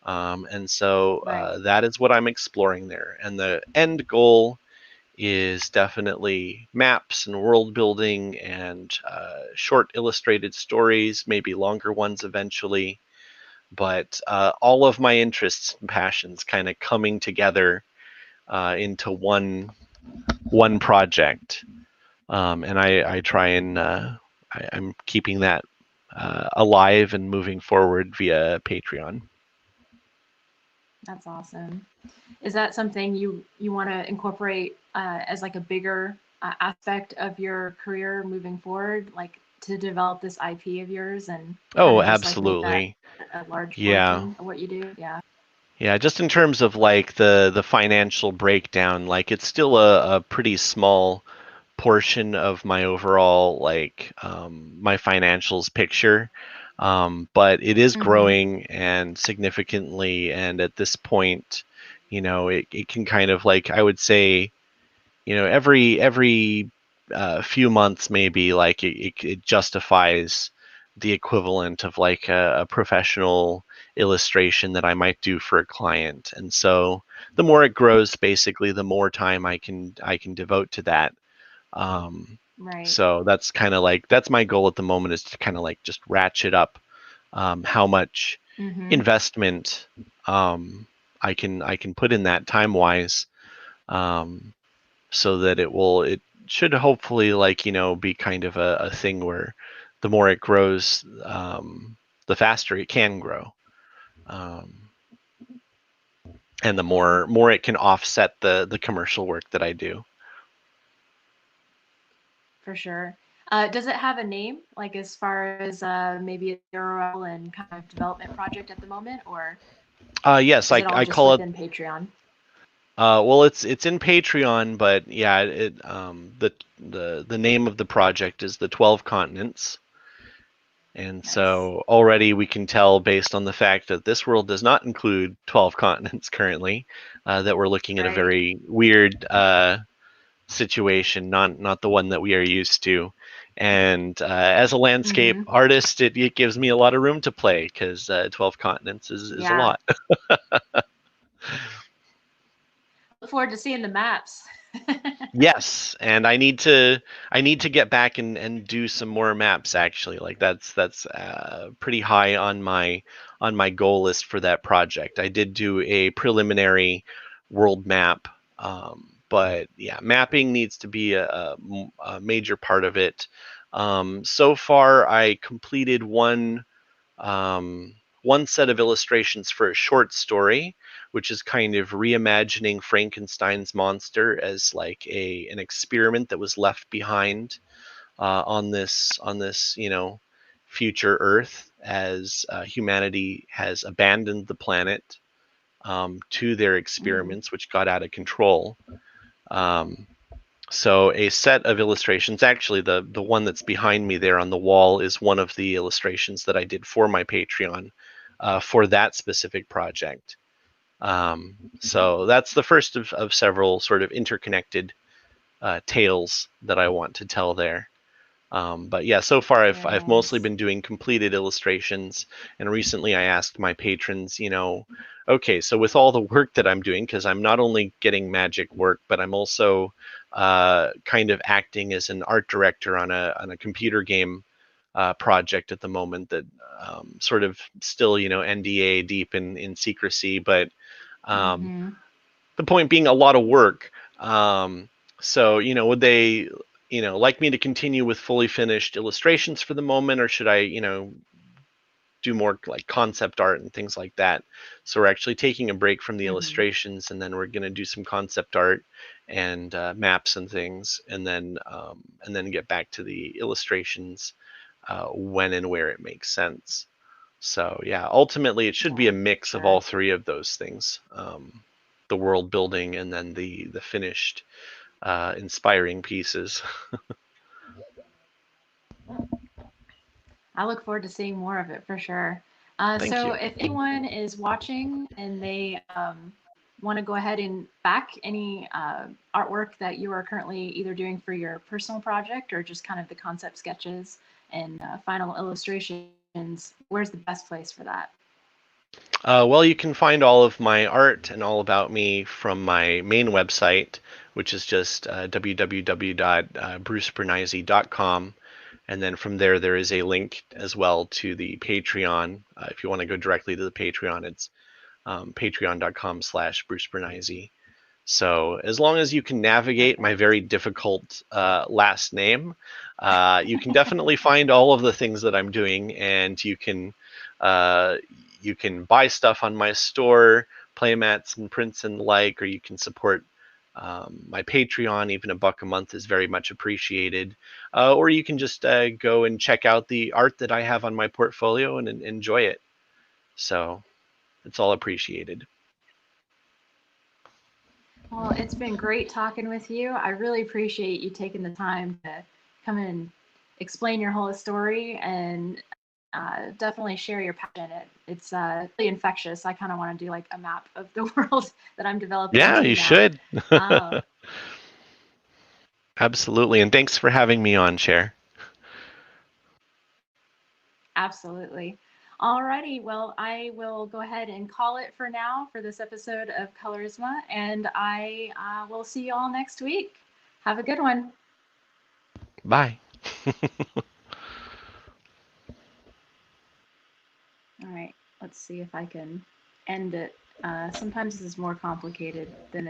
And so Right. that is what I'm exploring there. And the end goal is definitely maps and world building and short illustrated stories, maybe longer ones eventually. But all of my interests and passions kind of coming together into one project. And I try and I'm keeping that alive and moving forward via Patreon. That's awesome. Is that something you want to incorporate as like a bigger aspect of your career moving forward, like to develop this IP of yours and kind Oh, of just like make that absolutely. a large Yeah. portion of what you do? Yeah. Yeah, just in terms of like the financial breakdown, like it's still a pretty small portion of my overall my financials picture. But it is Mm-hmm. growing and significantly, and at this point, it can kind of, like, I would say, every few months maybe, like it justifies the equivalent of like a professional illustration that I might do for a client. And so the more it grows, basically the more time I can devote to that. um, Right. so that's my goal at the moment, is to kind of like just ratchet up how much Mm-hmm. investment um, I can put in that time wise, um, so that it should hopefully, like, be kind of a thing where the more it grows, the faster it can grow, um, and the Yeah, more it can offset the commercial work that I do. for sure. Does it have a name, like as far as maybe a URL and kind of development project at the moment, or Yes, is I it all I just call it. within Patreon? Well, it's in Patreon, but yeah, the name of the project is the 12 Continents, And Yes. so already we can tell, based on the fact that this world does not include 12 continents currently, that we're looking at a Right. very weird situation, not the one that we are used to. And as a landscape Mm-hmm. artist, it gives me a lot of room to play because 12 continents is a Yeah. lot. I look forward to seeing the maps. Yes, and I need to get back and do some more maps actually. Like that's pretty high on my goal list for that project. I did do a preliminary world map, but yeah, mapping needs to be a major part of it. So far, I completed um, one set of illustrations for a short story, which is kind of reimagining Frankenstein's monster as like a an experiment that was left behind on this future Earth as humanity has abandoned the planet to their Mm. experiments, which got out of control. Um, so a set of illustrations, actually the one that's behind me there on the wall is one of the illustrations that I did for my Patreon for that specific project. So that's the first of several sort of interconnected tales that I want to tell there. But yeah, so far I've mostly Yes. been doing completed illustrations, and recently I asked my patrons, okay, so with all the work that I'm doing, because I'm not only getting magic work, but I'm also kind of acting as an art director on a computer game project at the moment that sort of still NDA deep in secrecy, but um, Mm-hmm. the point being a lot of work. So, would they, like me to continue with fully finished illustrations for the moment, or should I, do more like concept art and things like that? So we're actually taking a break from the Mm-hmm. illustrations, and then we're going to do some concept art and maps and things, and then get back to the illustrations when and where it makes sense. So yeah, ultimately it should be a Yeah, for mix of all sure. three of those things: the world building and then the finished, inspiring pieces. I look forward to seeing more of it for sure. Thank So you. if anyone is watching and they want to go ahead and back any artwork that you are currently either doing for your personal project or just kind of the concept sketches and final illustrations, where's the best place for that? Well, you can find all of my art and all about me from my main website, which is just www.brucebrenneise.com. And then from there, there is a link as well to the Patreon. If you want to go directly to the Patreon, it's patreon.com/Bruce Brenneise. So as long as you can navigate my Perfect. very difficult last name, you can definitely find all of the things that I'm doing, and uh, you can buy stuff on my store, playmats and prints and the like, or you can support my Patreon. Even $1 a month is very much appreciated. Or you can just go and check out the art that I have on my portfolio and enjoy it. So it's all appreciated. Well, it's been great talking with you. I really appreciate you taking the time to come and explain your whole story and definitely share your passion. It's really infectious. I kind of want to do like a map of the world that I'm developing Yeah, into you now. should. Uh, Absolutely. And thanks for having me on, Chair. Absolutely. Alrighty, well, I will go ahead and call it for now for this episode of Colorisma, and I will see you all next week. Have a good one. Bye. All right, let's see if I can end it. Sometimes this is more complicated than it